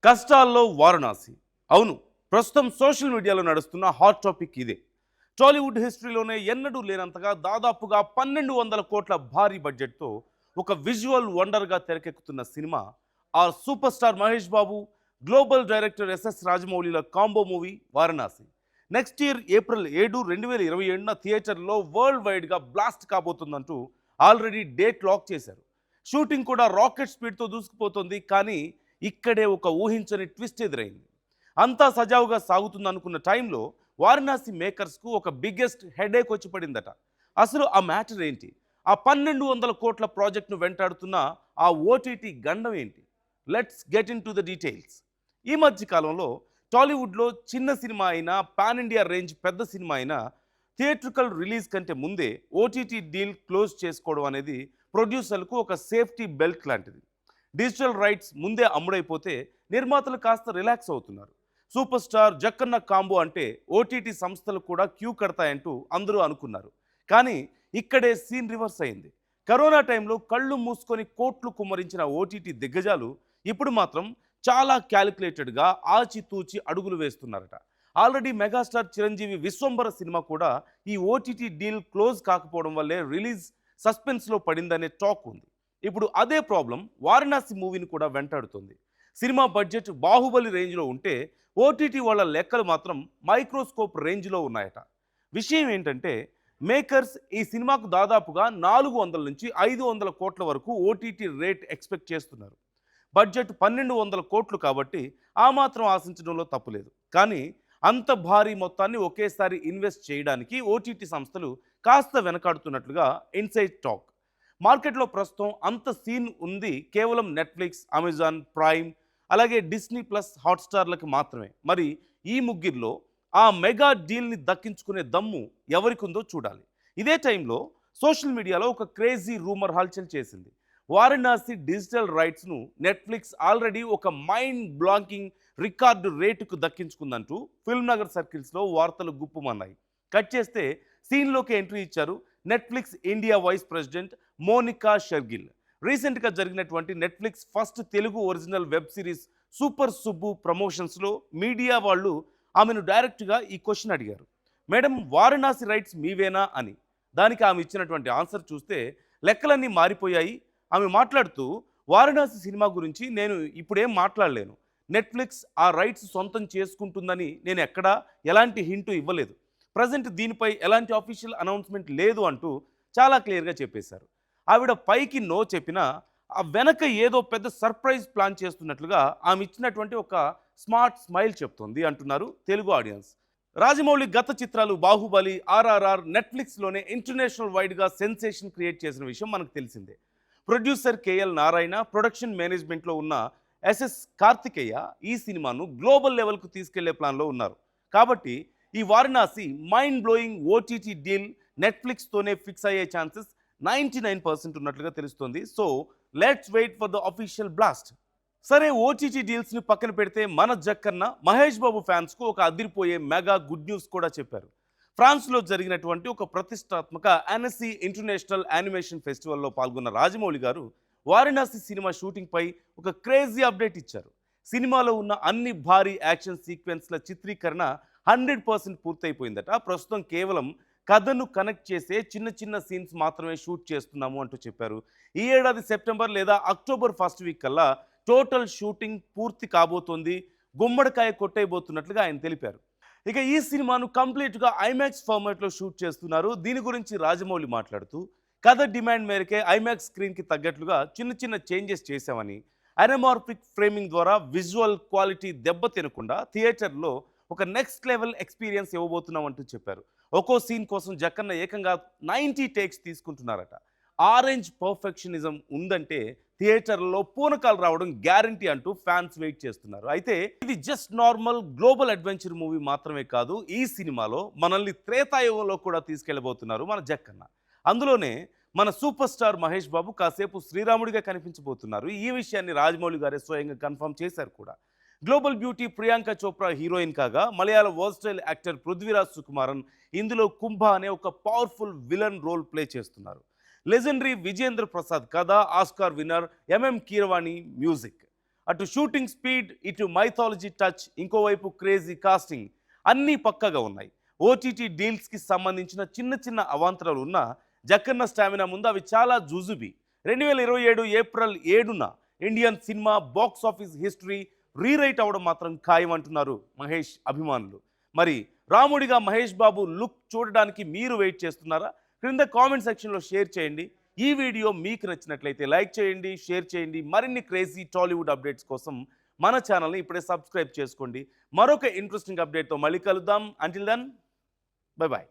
కష్టాల్లో వారణాసి. అవును, ప్రస్తుతం సోషల్ మీడియాలో నడుస్తున్న హాట్ టాపిక్ ఇదే. టాలీవుడ్ హిస్టరీలోనే ఎన్నడూ లేనంతగా దాదాపుగా 1200 కోట్ల భారీ బడ్జెట్తో ఒక విజువల్ వండర్గా తెరకెక్కుతున్న సినిమా ఆ super star Mahesh Babu, global director SS రాజమౌళిల combo movie Varanasi. Next year April 7, 2027న థియేటర్లో వరల్డ్ వైడ్గా బ్లాస్ట్ కాబోతుందంటూ ఆల్రెడీ డేట్ లాక్ చేశారు. షూటింగ్ కూడా రాకెట్ స్పీడ్తో దూసుకుపోతుంది. కానీ ఇక్కడే ఒక ఊహించని ట్విస్ట్ ఎదురైంది. అంతా సజావుగా సాగుతుందనుకున్న టైంలో వారణాసి మేకర్స్కు ఒక బిగ్గెస్ట్ హెడేక్ వచ్చి పడిందట. అసలు ఆ మ్యాటర్ ఏంటి? ఆ 1200 కోట్ల ప్రాజెక్ట్ను వెంటాడుతున్న ఆ ఓటీటీ గండం ఏంటి? Let's get in to the details. ఈ మధ్య కాలంలో టాలీవుడ్లో చిన్న సినిమా అయినా, పాన్ ఇండియా రేంజ్ పెద్ద సినిమా అయినా థియేట్రికల్ రిలీజ్ కంటే ముందే ఓటీటీ డీల్ క్లోజ్ చేసుకోవడం అనేది ప్రొడ్యూసర్లకు ఒక సేఫ్టీ బెల్ట్ లాంటిది. డిజిటల్ రైట్స్ ముందే అమ్ముడైపోతే నిర్మాతలు కాస్త రిలాక్స్ అవుతున్నారు. సూపర్ స్టార్ జక్కన్న కాంబో అంటే ఓటీటీ సంస్థలు కూడా క్యూ కడతాయంటూ అందరూ అనుకున్నారు. కానీ ఇక్కడే సీన్ రివర్స్ అయింది. కరోనా టైంలో కళ్ళు మూసుకొని కోట్లు కుమ్మరించిన ఓటీటీ దిగ్గజాలు ఇప్పుడు మాత్రం చాలా క్యాలిక్యులేటెడ్గా ఆచితూచి అడుగులు వేస్తున్నారట. Already megastar Chiranjeevi Vishwambhara cinema కూడా ఈ ఓటీటీ డీల్ క్లోజ్ కాకపోవడం వల్లే రిలీజ్ సస్పెన్స్లో పడిందనే టాక్ ఉంది. ఇప్పుడు అదే ప్రాబ్లం వారణాసి మూవీని కూడా వెంటాడుతుంది. సినిమా బడ్జెట్ బాహుబలి రేంజ్లో ఉంటే ఓటీటీ వాళ్ళ లెక్కలు మాత్రం మైక్రోస్కోప్ రేంజ్లో ఉన్నాయట. విషయం ఏంటంటే మేకర్స్ ఈ సినిమాకు దాదాపుగా 400 నుంచి 500 కోట్ల వరకు ఓటీటీ రేట్ ఎక్స్పెక్ట్ చేస్తున్నారు. బడ్జెట్ 1200 కోట్లు కాబట్టి ఆ మాత్రం ఆశించడంలో తప్పులేదు. కానీ అంత భారీ మొత్తాన్ని ఒకేసారి ఇన్వెస్ట్ చేయడానికి ఓటీటీ సంస్థలు కాస్త వెనకాడుతున్నట్లుగా ఇన్సైడ్ టాక్. మార్కెట్లో ప్రస్తుతం అంత సీన్ ఉంది కేవలం నెట్ఫ్లిక్స్, అమెజాన్ ప్రైమ్, అలాగే డిస్నీ ప్లస్, హాట్స్టార్లకు మాత్రమే. మరి ఈ ముగ్గురిలో ఆ మెగా డీల్ని దక్కించుకునే దమ్ము ఎవరికి ఉందో చూడాలి. ఇదే టైంలో సోషల్ మీడియాలో ఒక క్రేజీ రూమర్ హల్చల్ చేసింది. వారణాసి డిజిటల్ రైట్స్ను నెట్ఫ్లిక్స్ ఆల్రెడీ ఒక మైండ్ బ్లాంకింగ్ రికార్డు రేటుకు దక్కించుకుందంటూ ఫిల్మ్ నగర్ సర్కిల్స్లో వార్తలు గుప్పుమన్నాయి. కట్ చేస్తే సీన్లోకి ఎంట్రీ ఇచ్చారు Netflix India vice president Monika Shergill. రీసెంట్గా జరిగినటువంటి Netflix first Telugu original web series super Subbu ప్రమోషన్స్లో మీడియా వాళ్ళు ఆమెను డైరెక్ట్గా ఈ క్వశ్చన్ అడిగారు. మేడం, వారణాసి రైట్స్ మీవేనా అని. దానికి ఆమె ఇచ్చినటువంటి ఆన్సర్ చూస్తే లెక్కలన్నీ మారిపోయాయి. ఆమె మాట్లాడుతూ, వారణాసి సినిమా గురించి నేను ఇప్పుడేం మాట్లాడలేను. నెట్ఫ్లిక్స్ ఆ రైట్స్ సొంతం చేసుకుంటుందని నేను ఎక్కడా ఎలాంటి హింటు ఇవ్వలేదు. ప్రజెంట్ దీనిపై ఎలాంటి అఫీషియల్ అనౌన్స్మెంట్ లేదు అంటూ చాలా క్లియర్గా చెప్పేశారు. ఆవిడ పైకి నో చెప్పినా ఆ వెనక ఏదో పెద్ద సర్ప్రైజ్ ప్లాన్ చేస్తున్నట్లుగా ఆమె ఇచ్చినటువంటి ఒక స్మార్ట్ స్మైల్ చెప్తుంది అంటున్నారు తెలుగు ఆడియన్స్. రాజమౌళి గత చిత్రాలు బాహుబలి, ఆర్ఆర్ఆర్ నెట్ఫ్లిక్స్లోనే ఇంటర్నేషనల్ వైడ్గా సెన్సేషన్ క్రియేట్ చేసిన విషయం మనకు తెలిసిందే. ప్రొడ్యూసర్ కేఎల్ నారాయణ, ప్రొడక్షన్ మేనేజ్మెంట్లో ఉన్న ఎస్ఎస్ కార్తికేయ ఈ సినిమాను గ్లోబల్ లెవెల్కు తీసుకెళ్లే ప్లాన్లో ఉన్నారు. కాబట్టి ఈ Varanasi mind blowing OTT deal నెట్ఫ్లిక్స్తోనే ఫిక్స్ అయ్యే ఛాన్సెస్ 99% ఉన్నట్లుగా తెలుస్తుంది. So let's wait for the official blast. సరే, ఓటీటీ డీల్స్ని పక్కన పెడితే మన జక్కన్న మహేష్ బాబు ఫ్యాన్స్కు ఒక అదిరిపోయే మెగా గుడ్ న్యూస్ కూడా చెప్పారు. ఫ్రాన్స్లో జరిగినటువంటి ఒక ప్రతిష్టాత్మక ఎన్ఎస్సి ఇంటర్నేషనల్ యానిమేషన్ ఫెస్టివల్లో పాల్గొన్న రాజమౌళి గారు వారణాసి సినిమా షూటింగ్పై ఒక క్రేజీ అప్డేట్ ఇచ్చారు. సినిమాలో ఉన్న అన్ని భారీ యాక్షన్ సీక్వెన్స్ల చిత్రీకరణ 100% పూర్తయిపోయిందట. ప్రస్తుతం కేవలం కథను కనెక్ట్ చేసే చిన్న చిన్న సీన్స్ మాత్రమే షూట్ చేస్తున్నాము అంటూ చెప్పారు. ఈ ఏడాది సెప్టెంబర్ లేదా అక్టోబర్ ఫస్ట్ వీక్ కల్లా టోటల్ షూటింగ్ పూర్తి కాబోతోంది, గుమ్మడికాయ కొట్టేయబోతున్నట్లుగా ఆయన తెలిపారు. ఇక ఈ సినిమాను కంప్లీట్గా ఐమాక్స్ ఫార్మాట్లో షూట్ చేస్తున్నారు. దీని గురించి రాజమౌళి మాట్లాడుతూ, కథ డిమాండ్ మేరకే ఐమాక్స్ స్క్రీన్కి తగ్గట్లుగా చిన్న చిన్న చేంజెస్ చేశామని, అనమార్ఫిక్ ఫ్రేమింగ్ ద్వారా విజువల్ క్వాలిటీ దెబ్బతినకుండా థియేటర్లో ఒక నెక్స్ట్ లెవెల్ ఎక్స్పీరియన్స్ ఇవ్వబోతున్నామంటూ చెప్పారు. ఒక్కో సీన్ కోసం జక్కన్న ఏకంగా 90 టేక్స్ తీసుకుంటున్నారట. ఆరెంజ్ పర్ఫెక్షనిజం ఉందంటే థియేటర్లో పూనకాలు రావడం గ్యారంటీ అంటూ ఫ్యాన్స్ వెయిట్ చేస్తున్నారు. అయితే ఇది just normal global adventure movie మాత్రమే కాదు, ఈ సినిమాలో మనల్ని త్రేతాయుగంలో కూడా తీసుకెళ్లబోతున్నారు మన జక్కన్న. అందులోనే మన సూపర్ స్టార్ మహేష్ బాబు కాసేపు శ్రీరాముడిగా కనిపించబోతున్నారు. ఈ విషయాన్ని రాజమౌళి గారే స్వయంగా కన్ఫర్మ్ చేశారు కూడా. Global beauty Priyanka Chopra heroine కాగా, మలయాళ వర్స్టైల్ యాక్టర్ పృథ్వీరాజ్ సుకుమారన్ ఇందులో కుంభ అనే ఒక పవర్ఫుల్ విలన్ రోల్ ప్లే చేస్తున్నారు. లెజెండరీ విజేంద్ర ప్రసాద్ కథ, Oscar winner MM Keeravani music. అటు షూటింగ్ స్పీడ్, ఇటు మైథాలజీ టచ్, ఇంకోవైపు క్రేజీ కాస్టింగ్ అన్నీ పక్కగా ఉన్నాయి. ఓటీటీ డీల్స్కి సంబంధించిన చిన్న చిన్న అవాంతరాలు ఉన్నా జక్కన్న స్టామినా ముందు అవి చాలా జుజుబి. 2027 ఏప్రిల్ 7న Indian cinema box office history rewrite అవడం మాత్రం ఖాయం అంటున్నారు మహేష్ అభిమానులు. మరి రాముడిగా మహేష్ బాబు లుక్ చూడడానికి మీరు వెయిట్ చేస్తున్నారా? క్రింద కామెంట్ సెక్షన్లో షేర్ చేయండి. ఈ వీడియో మీకు నచ్చినట్లయితే లైక్ చేయండి, షేర్ చేయండి. మరిన్ని క్రేజీ టాలీవుడ్ అప్డేట్స్ కోసం మన ఛానల్ని ఇప్పుడే సబ్స్క్రైబ్ చేసుకోండి. మరొక ఇంట్రెస్టింగ్ అప్డేట్తో మళ్ళీ కలుద్దాం. Until then, bye bye.